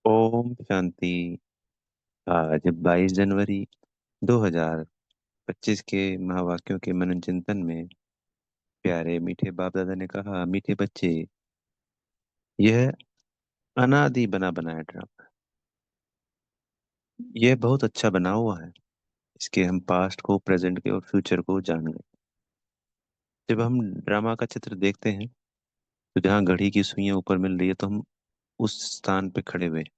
ओम शांति। आज 22 जनवरी 2025 के महावाक्यों के मनन चिंतन में प्यारे मीठे बाप दादा ने कहा, मीठे बच्चे, यह अनादि बना बनाया ड्रामा, यह बहुत अच्छा बना हुआ है। इसके हम पास्ट को, प्रेजेंट के और फ्यूचर को जान गए। जब हम ड्रामा का चित्र देखते हैं तो जहाँ घड़ी की सुइयां ऊपर मिल रही है तो हम उस स्थान पे खड़े हुए हैं।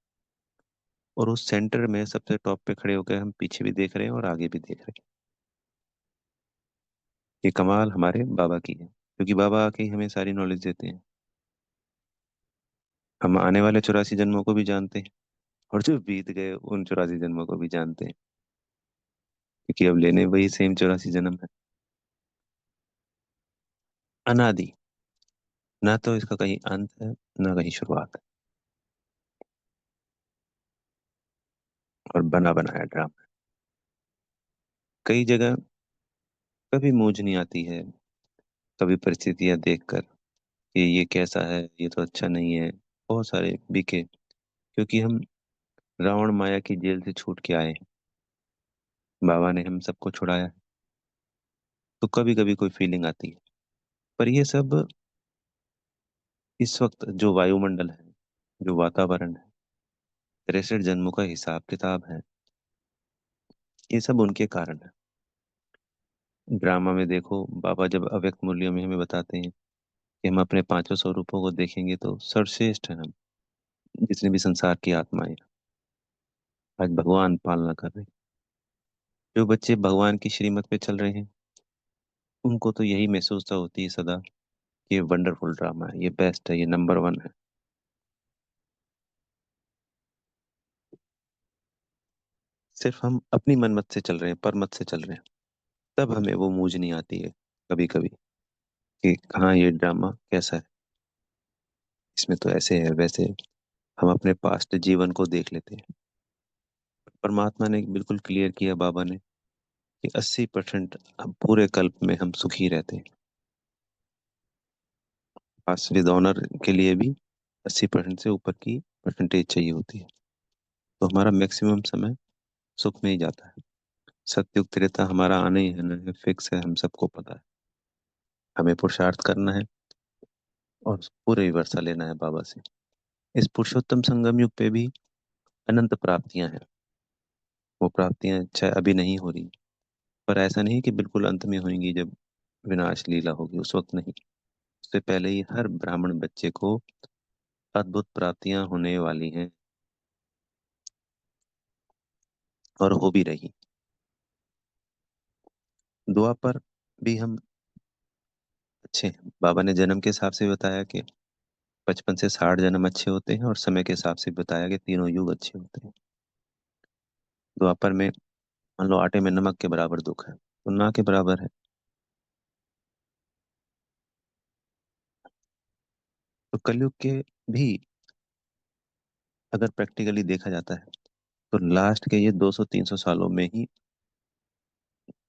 और उस सेंटर में सबसे टॉप पे खड़े होकर हम पीछे भी देख रहे हैं और आगे भी देख रहे हैं। ये कमाल हमारे बाबा की है, क्योंकि बाबा आके ही हमें सारी नॉलेज देते हैं। हम आने वाले 84 जन्मों को भी जानते हैं और जो बीत गए उन 84 जन्मों को भी जानते हैं, क्योंकि अब लेने वही सेम 84 जन्म है। अनादि, ना तो इसका कहीं अंत है ना कहीं शुरुआत है, और बना बनाया ड्रामा। कई जगह कभी मूझ नहीं आती है, कभी परिस्थितियां देखकर कि ये कैसा है, ये तो अच्छा नहीं है। बहुत सारे बिके, क्योंकि हम रावण माया की जेल से छूट के आए हैं। बाबा ने हम सबको छुड़ाया है। तो कभी कभी कोई फीलिंग आती है, पर ये सब इस वक्त जो वायुमंडल है, जो वातावरण है, 63 जन्मों का हिसाब किताब है, ये सब उनके कारण है। ड्रामा में देखो, बाबा जब अव्यक्त मूल्यों में हमें बताते हैं कि हम अपने पांचों स्वरूपों को देखेंगे तो सर्वश्रेष्ठ है हम, जितने भी संसार की आत्माएं हैं, आज भगवान पालना कर रहे हैं। जो बच्चे भगवान की श्रीमत पे चल रहे हैं उनको तो यही महसूसता होती है सदा कि ये वंडरफुल ड्रामा है, ये बेस्ट है, ये नंबर वन है। सिर्फ हम अपनी मनमत से चल रहे हैं, परमत से चल रहे हैं, तब हमें वो मूझ नहीं आती है कभी कभी कि हाँ, ये ड्रामा कैसा है, इसमें तो ऐसे है वैसे है। हम अपने पास्ट जीवन को देख लेते हैं। परमात्मा ने बिल्कुल क्लियर किया, बाबा ने, कि 80% हम पूरे कल्प में हम सुखी रहते हैं। पास विद ऑनर के लिए भी 80% से ऊपर की परसेंटेज चाहिए होती है। तो हमारा मैक्सिमम समय सुख में ही जाता है। सत्युग त्रेता हमारा आना ही है ना, है फिक्स है, हम सबको पता है। हमें पुरुषार्थ करना है और पूरे वर्षा लेना है बाबा से। इस पुरुषोत्तम संगम युग पे भी अनंत प्राप्तियां हैं। वो प्राप्तियां चाहे अभी नहीं हो रही, पर ऐसा नहीं कि बिल्कुल अंत में होंगी जब विनाश लीला होगी, उस वक्त नहीं। उससे पहले ही हर ब्राह्मण बच्चे को अद्भुत प्राप्तियां होने वाली हैं, और हो भी रही। दुआ पर भी हम अच्छे हैं। बाबा ने जन्म के हिसाब से बताया कि 55 से 60 जन्म अच्छे होते हैं, और समय के हिसाब से बताया कि तीनों युग अच्छे होते हैं। दुआ पर में मान लो आटे में नमक के बराबर दुख है तो ना के बराबर है। तो कलयुग के भी अगर प्रैक्टिकली देखा जाता है तो लास्ट के ये 200-300 सालों में ही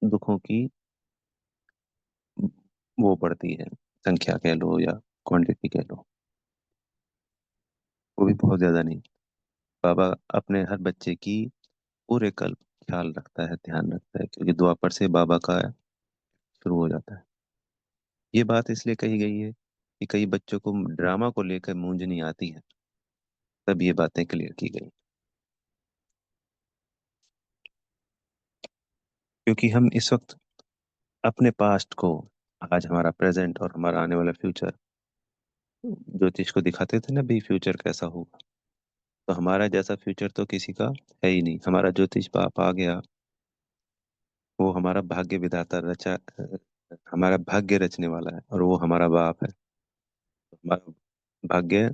दुखों की वो बढ़ती है, संख्या कह लो या क्वांटिटी कह लो, वो भी बहुत ज्यादा नहीं। बाबा अपने हर बच्चे की पूरे कल्प ख्याल रखता है, ध्यान रखता है, क्योंकि द्वापर से बाबा का शुरू हो जाता है। ये बात इसलिए कही गई है कि कई बच्चों को ड्रामा को लेकर मूंझ नहीं आती है, तब ये बातें क्लियर की गई। क्योंकि हम इस वक्त अपने पास्ट को, आज हमारा प्रेजेंट और हमारा आने वाला फ्यूचर, ज्योतिष को दिखाते थे ना भाई फ्यूचर कैसा होगा। तो हमारा जैसा फ्यूचर तो किसी का है ही नहीं। हमारा ज्योतिष बाप आ गया, वो हमारा भाग्य विधाता रचा, हमारा भाग्य रचने वाला है, और वो हमारा बाप है। तो हमारा भाग्य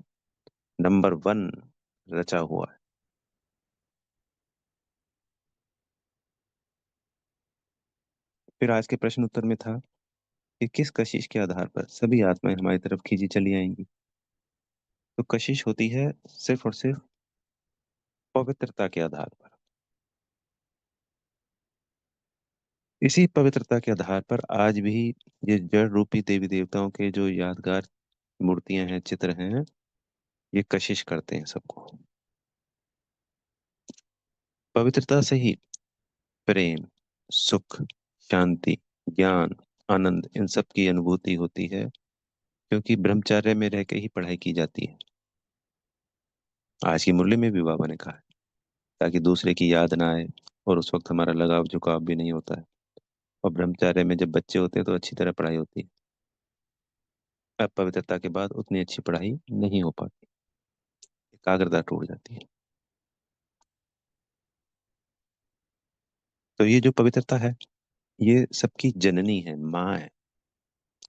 नंबर वन रचा हुआ है। फिर आज के प्रश्न उत्तर में था कि किस कशिश के आधार पर सभी आत्माएं हमारी तरफ खींची चली आएंगी। तो कशिश होती है सिर्फ और सिर्फ पवित्रता के आधार पर। इसी पवित्रता के आधार पर आज भी ये जड़ रूपी देवी देवताओं के जो यादगार मूर्तियां हैं, चित्र हैं, ये कशिश करते हैं सबको। पवित्रता से ही प्रेम, सुख, शांति, ज्ञान, आनंद इन सब की अनुभूति होती है, क्योंकि ब्रह्मचर्य में रह के ही पढ़ाई की जाती है। आज की मुरली में भी बाबा ने कहा है, ताकि दूसरे की याद ना आए, और उस वक्त हमारा लगाव झुकाव भी नहीं होता है। और ब्रह्मचर्य में जब बच्चे होते हैं तो अच्छी तरह पढ़ाई होती है। अपवित्रता के बाद उतनी अच्छी पढ़ाई नहीं हो पाती, एकाग्रता टूट जाती है। तो ये जो पवित्रता है, ये सबकी जननी है, माँ है,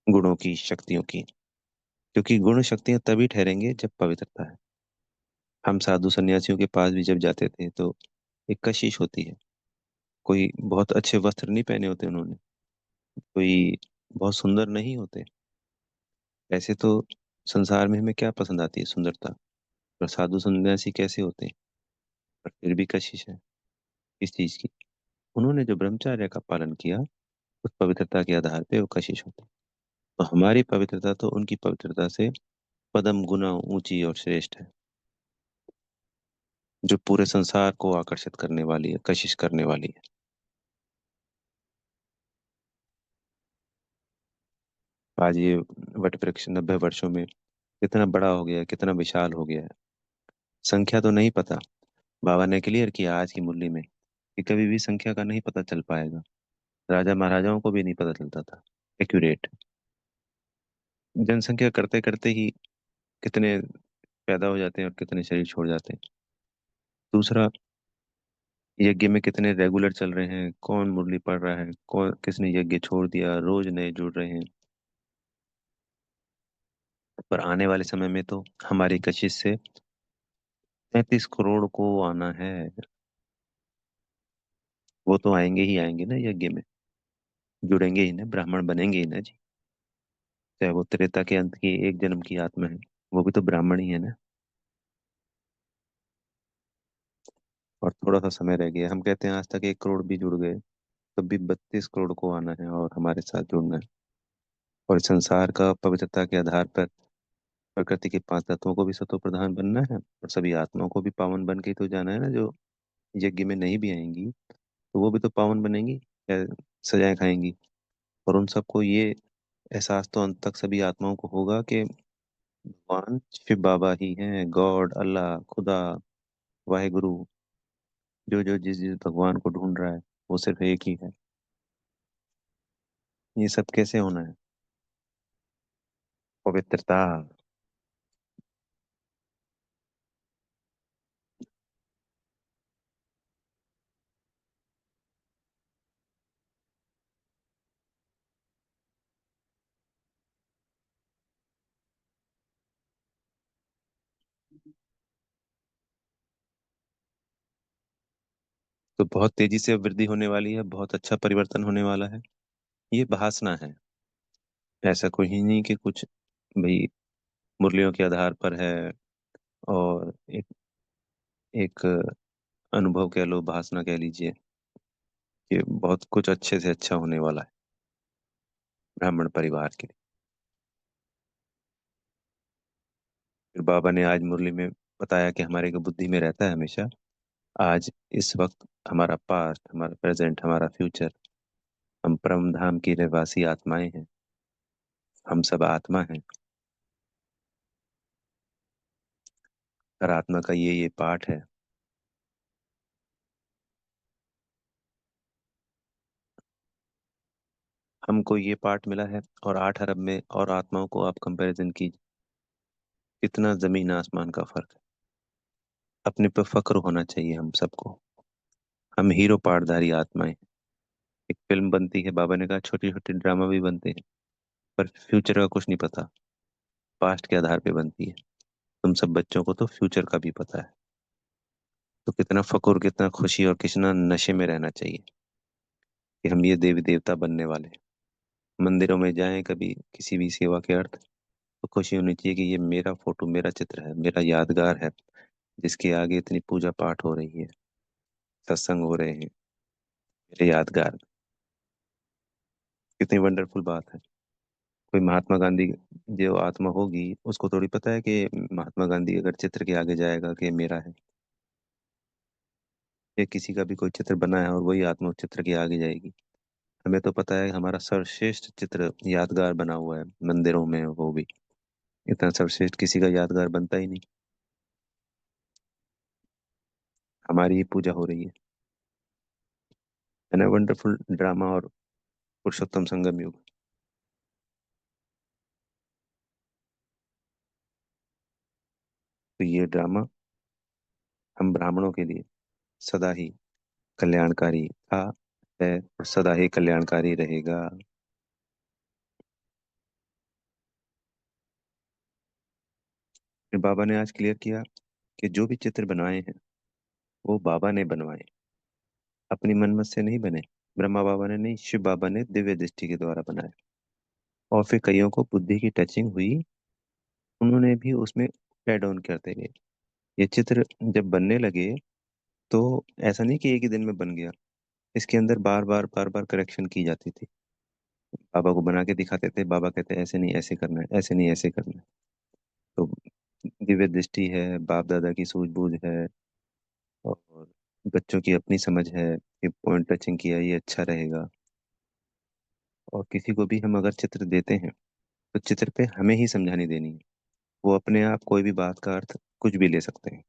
गुणों की, शक्तियों की। क्योंकि गुण शक्तियां तभी ठहरेंगे जब पवित्रता है। हम साधु सन्यासियों के पास भी जब जाते थे तो एक कशिश होती है। कोई बहुत अच्छे वस्त्र नहीं पहने होते उन्होंने, कोई बहुत सुंदर नहीं होते। ऐसे तो संसार में हमें क्या पसंद आती है? सुंदरता। पर साधु सन्यासी कैसे होते हैं? पर फिर भी कशिश है इस चीज की। उन्होंने जो ब्रह्मचर्य का पालन किया, उस पवित्रता के आधार पे वो कशिश होते हैं। तो हमारी पवित्रता तो उनकी पवित्रता से पदम गुना ऊंची और श्रेष्ठ है, जो पूरे संसार को आकर्षित करने वाली है, कशिश करने वाली है। आज ये वट वृक्ष 90 वर्षों में कितना बड़ा हो गया है, कितना विशाल हो गया है। संख्या तो नहीं पता। बाबा ने क्लियर किया आज की मुरली में कि कभी भी संख्या का नहीं पता चल पाएगा। राजा महाराजाओं को भी नहीं पता चलता था एक्यूरेट। जनसंख्या करते करते ही कितने पैदा हो जाते हैं और कितने शरीर छोड़ जाते हैं। दूसरा, यज्ञ में कितने रेगुलर चल रहे हैं, कौन मुरली पढ़ रहा है, कौन किसने यज्ञ छोड़ दिया, रोज नए जुड़ रहे हैं। पर आने वाले समय में तो हमारी कशिश से 33 करोड़ को आना है। वो तो आएंगे ही आएंगे ना यज्ञ में, जुड़ेंगे ही ना, ब्राह्मण बनेंगे ही ना जी। चाहे वो त्रेता के अंत की एक जन्म की आत्मा है, वो भी तो ब्राह्मण ही है ना। और थोड़ा सा समय रह गया, हम कहते हैं आज तक 1 करोड़ भी जुड़ गए, तब भी 32 करोड़ को आना है और हमारे साथ जुड़ना है। और इस संसार का पवित्रता के आधार पर प्रकृति के 5 तत्वों को भी सतो प्रधान बनना है, और सभी आत्माओं को भी पावन बन के ही तो जाना है ना। जो यज्ञ में नहीं भी आएंगी तो वो भी तो पावन बनेंगी या सजाएं खाएंगी। और उन सबको ये एहसास तो अंत तक सभी आत्माओं को होगा कि भगवान शिव बाबा ही हैं, गॉड, अल्लाह, खुदा, वाहेगुरु। जो जो जिस जिस भगवान को ढूंढ रहा है, वो सिर्फ एक ही है। ये सब कैसे होना है? पवित्रता। तो बहुत तेजी से वृद्धि होने वाली है, बहुत अच्छा परिवर्तन होने वाला है। ये बहासना है, ऐसा कोई ही नहीं कि कुछ भाई मुरलियों के आधार पर है। और एक एक अनुभव कह लो, बहासना कह लीजिए, कि बहुत कुछ अच्छे से अच्छा होने वाला है ब्राह्मण परिवार के लिए। फिर बाबा ने आज मुरली में बताया कि हमारे को बुद्धि में रहता है हमेशा, आज, इस वक्त, हमारा पास्ट, हमारा प्रेजेंट, हमारा फ्यूचर। हम परम धाम की रहवासी आत्माएं हैं, हम सब आत्मा हैं। हर आत्मा का ये पाठ है। हमको ये पाठ मिला है, और 8 अरब में और आत्माओं को आप कंपैरिजन कीजिए, कितना जमीन आसमान का फर्क है। अपने पे फक्र होना चाहिए हम सबको। हम हीरो पार्टधारी आत्माएं हैं। एक फिल्म बनती है, बाबा ने कहा छोटे छोटे ड्रामा भी बनते हैं, पर फ्यूचर का कुछ नहीं पता, पास्ट के आधार पे बनती है। तुम सब बच्चों को तो फ्यूचर का भी पता है। तो कितना फक्र, कितना खुशी और कितना नशे में रहना चाहिए कि हम ये देवी देवता बनने वाले हैं। मंदिरों में जाएं कभी किसी भी सेवा के अर्थ, तो खुशी होनी चाहिए कि ये मेरा फोटो, मेरा चित्र है, मेरा यादगार है, जिसके आगे इतनी पूजा पाठ हो रही है, सत्संग हो रहे हैं, मेरे यादगार। कितनी वंडरफुल बात है। कोई महात्मा गांधी जो आत्मा होगी, उसको थोड़ी पता है कि महात्मा गांधी अगर चित्र के आगे जाएगा कि ये मेरा है। या किसी का भी कोई चित्र बना है और वही आत्मा उस चित्र के आगे जाएगी। हमें तो पता है हमारा सर्वश्रेष्ठ चित्र यादगार बना हुआ है मंदिरों में, वो भी इतना सर्वश्रेष्ठ किसी का यादगार बनता ही नहीं। हमारी ही पूजा हो रही है। है वंडरफुल ड्रामा और पुरुषोत्तम संगम युग। तो ये ड्रामा हम ब्राह्मणों के लिए सदा ही कल्याणकारी था, है और सदा ही कल्याणकारी रहेगा। फिर बाबा ने आज क्लियर किया कि जो भी चित्र बनाए हैं वो बाबा ने बनवाए, अपनी मनमत से नहीं बने। ब्रह्मा बाबा ने नहीं, शिव बाबा ने दिव्य दृष्टि के द्वारा बनाए। और फिर कईयों को बुद्धि की टचिंग हुई, उन्होंने भी उसमें ऐड ऑन करते गए। ये चित्र जब बनने लगे तो ऐसा नहीं कि एक ही दिन में बन गया, इसके अंदर बार बार करेक्शन की जाती थी। बाबा को बना के दिखाते थे, बाबा कहते ऐसे नहीं ऐसे करना है, ऐसे नहीं ऐसे करना है। तो दिव्य दृष्टि है, बाप दादा की सूझबूझ है, और बच्चों की अपनी समझ है कि पॉइंट टचिंग किया ये अच्छा रहेगा। और किसी को भी हम अगर चित्र देते हैं तो चित्र पे हमें ही समझानी देनी है। वो अपने आप कोई भी बात का अर्थ कुछ भी ले सकते हैं।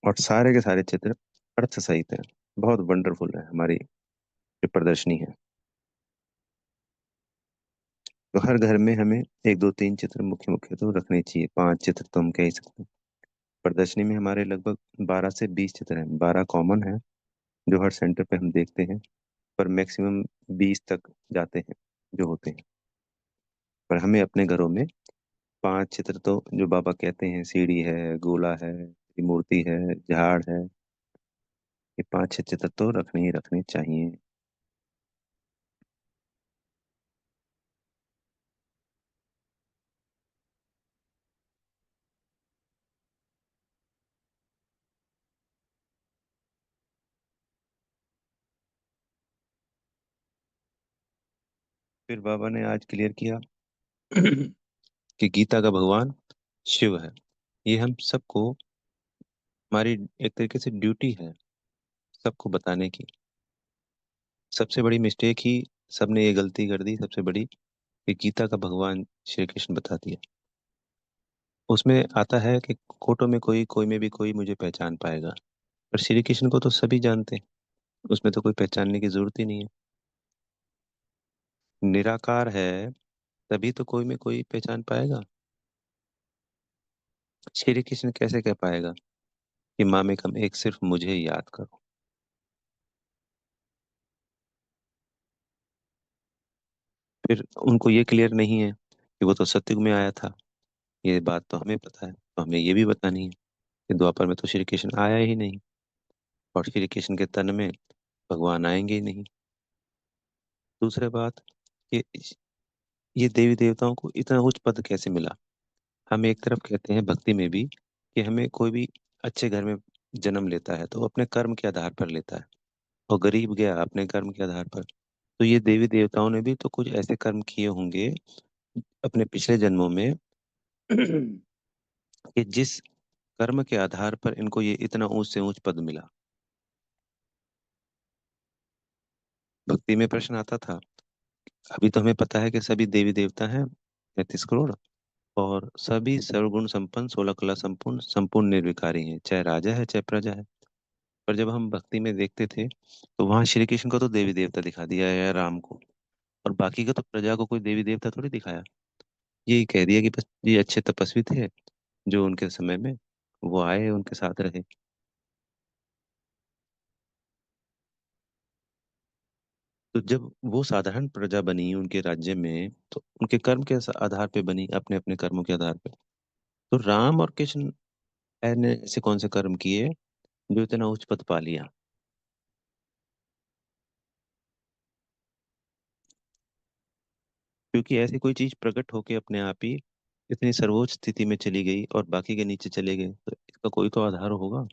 और सारे के सारे चित्र अर्थ सहित है। बहुत वंडरफुल है हमारी जो प्रदर्शनी है। तो हर घर में हमें एक दो तीन चित्र मुख्य मुख्य तो रखने चाहिए, पांच चित्र तो हम कह ही सकते हैं। प्रदर्शनी में हमारे लगभग 12 से 20 चित्र हैं। 12 कॉमन है जो हर सेंटर पे हम देखते हैं, पर मैक्सिमम 20 तक जाते हैं जो होते हैं। पर हमें अपने घरों में पांच चित्र तो, जो बाबा कहते हैं, सीढ़ी है, गोला है, मूर्ति है, झाड़ है, ये पांच छह चित्र तो रखने ही रखने चाहिए। फिर बाबा ने आज क्लियर किया कि गीता का भगवान शिव है। ये हम सबको, हमारी एक तरीके से ड्यूटी है सबको बताने की। सबसे बड़ी मिस्टेक ही, सबने ये गलती कर दी सबसे बड़ी, कि गीता का भगवान श्री कृष्ण बता दिया। उसमें आता है कि कोटो में कोई, कोई में भी कोई मुझे पहचान पाएगा। पर श्री कृष्ण को तो सभी जानते हैं, उसमें तो कोई पहचानने की जरूरत ही नहीं है। निराकार है, तभी तो कोई में कोई पहचान पाएगा। श्री कृष्ण कैसे कह पाएगा कि माँ कम एक, सिर्फ मुझे ही याद करो। फिर उनको ये क्लियर नहीं है कि वो तो सतयुग में आया था। ये बात तो हमें पता है, तो हमें ये भी बतानी है कि द्वापर में तो श्री कृष्ण आया ही नहीं, और श्री कृष्ण के तन में भगवान आएंगे ही नहीं। दूसरी बात कि ये देवी देवताओं को इतना उच्च पद कैसे मिला। हम एक तरफ कहते हैं भक्ति में भी कि हमें कोई भी अच्छे घर में जन्म लेता है तो वो अपने कर्म के आधार पर लेता है, और गरीब गया अपने कर्म के आधार पर। तो ये देवी देवताओं ने भी तो कुछ ऐसे कर्म किए होंगे अपने पिछले जन्मों में कि जिस कर्म के आधार पर इनको ये इतना ऊंच से ऊंच पद मिला। भक्ति में प्रश्न आता था, अभी तो हमें पता है कि सभी देवी देवता हैं 33 करोड़, और सभी सर्वगुण संपन्न, 16 कला संपूर्ण, संपूर्ण निर्विकारी हैं, चाहे राजा है चाहे प्रजा है। पर जब हम भक्ति में देखते थे तो वहां श्री कृष्ण को तो देवी देवता दिखा दिया, या राम को, और बाकी का तो प्रजा को कोई देवी देवता थोड़ी दिखाया। ये कह दिया कि बस ये अच्छे तपस्वी थे जो उनके समय में वो आए, उनके साथ रहे। तो जब वो साधारण प्रजा बनी उनके राज्य में, तो उनके कर्म के आधार पे बनी, अपने अपने कर्मों के आधार पे। तो राम और कृष्ण ने ऐसे कौन से कर्म किए जो इतना उच्च पद पा लिया। क्योंकि ऐसी कोई चीज प्रकट होके अपने आप ही इतनी सर्वोच्च स्थिति में चली गई और बाकी के नीचे चले गए, तो इसका कोई तो आधार होगा।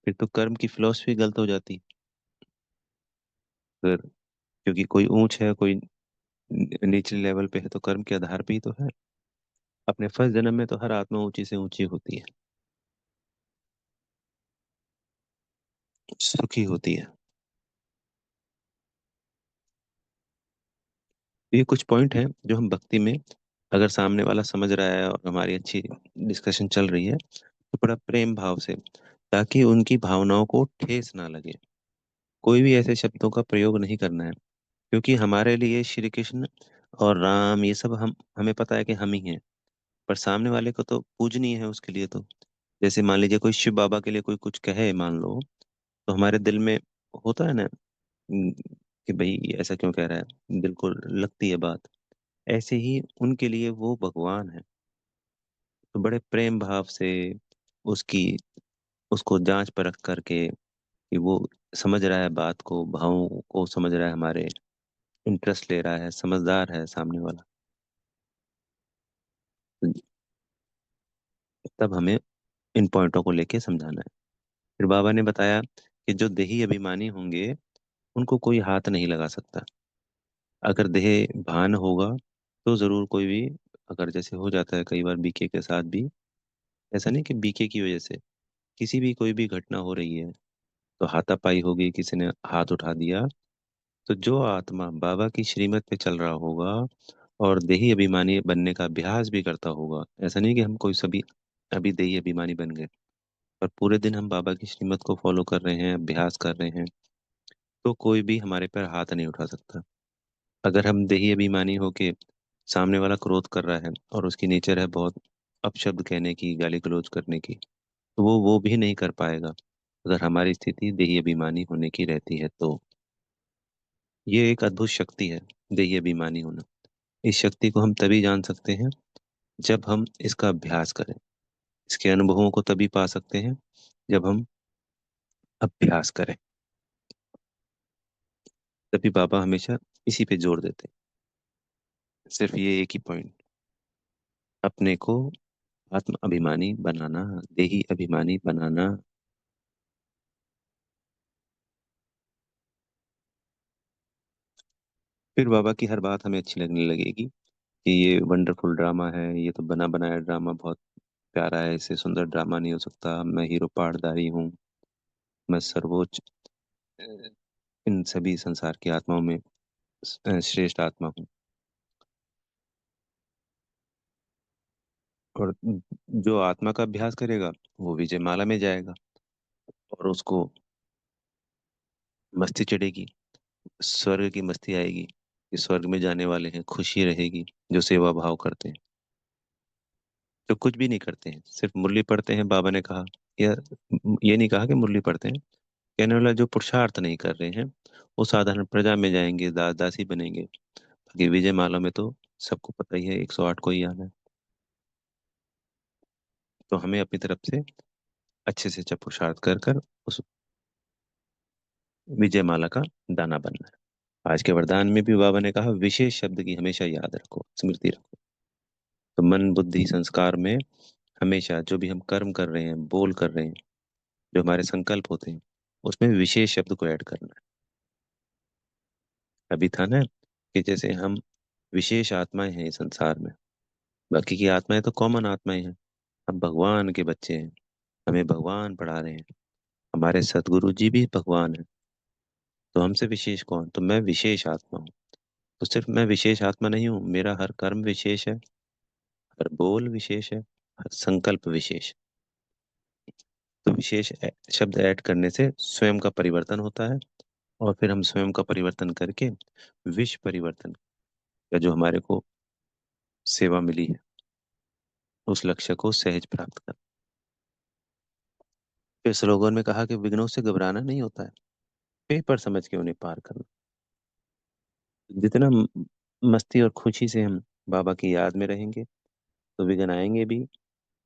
फिर तो कर्म की फिलॉसफी गलत हो जाती। फिर क्योंकि कोई ऊंच है, कोई निचले लेवल पे है, तो कर्म के आधार पे ही तो है। अपने फर्स्ट जन्म में तो हर आत्मा ऊंची से ऊंची होती है। सुखी होती है। ये कुछ पॉइंट हैं जो हम भक्ति में, अगर सामने वाला समझ रहा है और हमारी अच्छी डिस्कशन चल रही है, तो बड़ा प्रेम भाव से, ताकि उनकी भावनाओं को ठेस ना लगे, कोई भी ऐसे शब्दों का प्रयोग नहीं करना है। क्योंकि हमारे लिए श्री कृष्ण और राम ये सब हम हमें पता है कि हम ही हैं, पर सामने वाले को तो पूजनीय है उसके लिए तो। जैसे मान लीजिए कोई शिव बाबा के लिए कोई कुछ कहे, मान लो, तो हमारे दिल में होता है ना, कि भाई ये ऐसा क्यों कह रहा है, दिल को लगती है बात। ऐसे ही उनके लिए वो भगवान है, तो बड़े प्रेम भाव से उसकी उसको जांच परख करके कि वो समझ रहा है बात को, भावों को समझ रहा है, हमारे इंटरेस्ट ले रहा है, समझदार है सामने वाला, तब हमें इन पॉइंटों को लेके समझाना है। फिर बाबा ने बताया कि जो देही अभिमानी होंगे उनको कोई हाथ नहीं लगा सकता। अगर देह भान होगा तो जरूर कोई भी, अगर जैसे हो जाता है कई बार बीके के साथ भी, ऐसा नहीं कि बीके की वजह से, किसी भी कोई भी घटना हो रही है तो हाथापाई होगी, किसी ने हाथ उठा दिया, तो जो आत्मा बाबा की श्रीमत पे चल रहा होगा और देही अभिमानी बनने का अभ्यास भी करता होगा, ऐसा नहीं कि हम कोई सभी अभी देही अभिमानी बन गए, पर पूरे दिन हम बाबा की श्रीमत को फॉलो कर रहे हैं, अभ्यास कर रहे हैं, तो कोई भी हमारे पर हाथ नहीं उठा सकता। अगर हम देही अभिमानी होके, सामने वाला क्रोध कर रहा है और उसकी नेचर है बहुत अपशब्द कहने की, गाली गलौज करने की, तो वो भी नहीं कर पाएगा, अगर हमारी स्थिति देही अभिमानी होने की रहती है तो। ये एक अद्भुत शक्ति है, देही अभिमानी होना। इस शक्ति को हम तभी जान सकते हैं जब हम इसका अभ्यास करें। इसके अनुभवों को तभी पा सकते हैं जब हम अभ्यास करें। तभी बाबा हमेशा इसी पे जोर देते हैं, सिर्फ ये एक ही पॉइंट, अपने को आत्म अभिमानी बनाना, देही अभिमानी बनाना। फिर बाबा की हर बात हमें अच्छी लगने लगेगी कि ये वंडरफुल ड्रामा है, ये तो बना बनाया ड्रामा बहुत प्यारा है, इससे सुंदर ड्रामा नहीं हो सकता, मैं हीरो पार्टधारी हूँ, मैं सर्वोच्च अ, इन सभी संसार की आत्माओं में श्रेष्ठ आत्मा हूँ। और जो आत्मा का अभ्यास करेगा वो विजय माला में जाएगा, और उसको मस्ती चढ़ेगी, स्वर्ग की मस्ती आएगी कि स्वर्ग में जाने वाले हैं, खुशी रहेगी, जो सेवा भाव करते हैं, जो कुछ भी नहीं करते हैं, सिर्फ मुरली पढ़ते हैं। बाबा ने कहा, या ये नहीं कहा कि मुरली पढ़ते हैं, कहने वाला जो पुरुषार्थ नहीं कर रहे हैं वो साधारण प्रजा में जाएंगे, दास दासी बनेंगे। बाकी विजय माला में तो सबको पता ही है 108 को ही आना है। तो हमें अपनी तरफ से अच्छे से अच्छा पुरुषार्थ कर कर उस विजय माला का दाना बनना है। आज के वरदान में भी बाबा ने कहा, विशेष शब्द की हमेशा याद रखो, स्मृति रखो। तो मन बुद्धि संस्कार में हमेशा जो भी हम कर्म कर रहे हैं, बोल कर रहे हैं, जो हमारे संकल्प होते हैं, उसमें विशेष शब्द को ऐड करना है। अभी था ना कि जैसे हम विशेष आत्माएं हैं इस संसार में, बाकी की आत्माएं तो कॉमन आत्माएं हैं। हम भगवान के बच्चे हैं, हमें भगवान पढ़ा रहे हैं, हमारे सदगुरु जी भी भगवान है, तो हमसे विशेष कौन? तो मैं विशेष आत्मा हूँ। तो सिर्फ मैं विशेष आत्मा नहीं हूँ, मेरा हर कर्म विशेष है, हर बोल विशेष है, हर संकल्प विशेष। तो विशेष शब्द ऐड करने से स्वयं का परिवर्तन होता है, और फिर हम स्वयं का परिवर्तन करके विश्व परिवर्तन, या जो हमारे को सेवा मिली है, उस लक्ष्य को सहज प्राप्त कर। फिर स्लोगन में कहा कि विघ्नों से घबराना नहीं होता है, पेपर समझ के उन्हें पार करना। जितना मस्ती और खुशी से हम बाबा की याद में रहेंगे, तो विघ्न आएंगे भी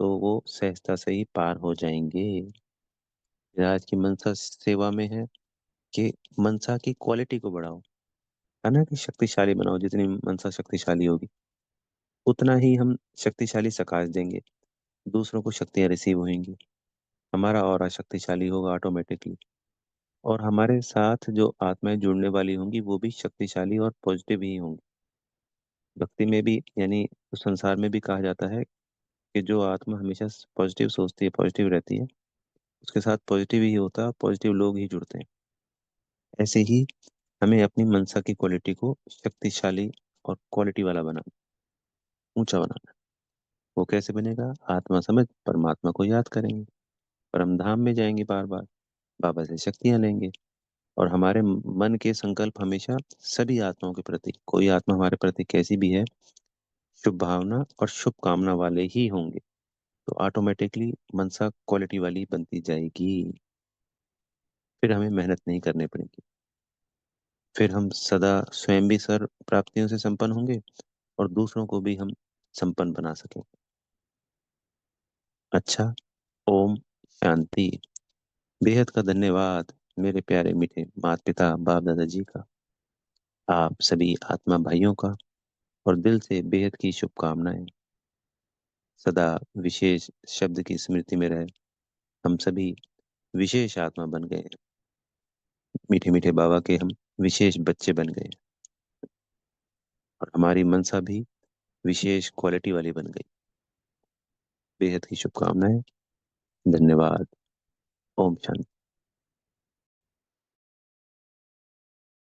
तो वो सहजता से ही पार हो जाएंगे। आज की मनसा सेवा में है कि मनसा की क्वालिटी को बढ़ाओ, है ना, कि शक्तिशाली बनाओ। जितनी मनसा शक्तिशाली होगी उतना ही हम शक्तिशाली सकाश देंगे, दूसरों को शक्तियाँ रिसीव होंगी, हमारा ऑरा शक्तिशाली होगा ऑटोमेटिकली, और हमारे साथ जो आत्माएं जुड़ने वाली होंगी वो भी शक्तिशाली और पॉजिटिव ही होंगी। भक्ति में भी, यानी उस संसार में भी कहा जाता है कि जो आत्मा हमेशा पॉजिटिव सोचती है, पॉजिटिव रहती है, उसके साथ पॉजिटिव ही होता है, पॉजिटिव लोग ही जुड़ते हैं। ऐसे ही हमें अपनी मनसा की क्वालिटी को शक्तिशाली और क्वालिटी वाला बनाना, ऊंचा बनाना। वो कैसे बनेगा? आत्मा समझ परमात्मा को याद करेंगे, परम धाम में जाएंगे बार बार, बाबा से शक्तियां लेंगे, और हमारे मन के संकल्प हमेशा सभी आत्माओं के प्रति, कोई आत्मा हमारे प्रति कैसी भी है, शुभ भावना और शुभ कामना वाले ही होंगे। तो ऑटोमेटिकली मनसा क्वालिटी वाली बनती जाएगी। फिर हमें मेहनत नहीं करनी पड़ेगी। फिर हम सदा स्वयं भी सर प्राप्तियों से संपन्न होंगे, और दूसरों को भी हम संपन्न बना सकें। अच्छा। ओम शांति। बेहद का धन्यवाद मेरे प्यारे मीठे माता पिता बाप दादा जी का, आप सभी आत्मा भाइयों का, और दिल से बेहद की शुभकामनाएं। सदा विशेष शब्द की स्मृति में रहे, हम सभी विशेष आत्मा बन गए हैं। मीठे मीठे बाबा के हम विशेष बच्चे बन गए, और हमारी मनसा भी विशेष क्वालिटी वाली बन गई। बेहद की शुभकामनाएं। धन्यवाद। ओम शांति।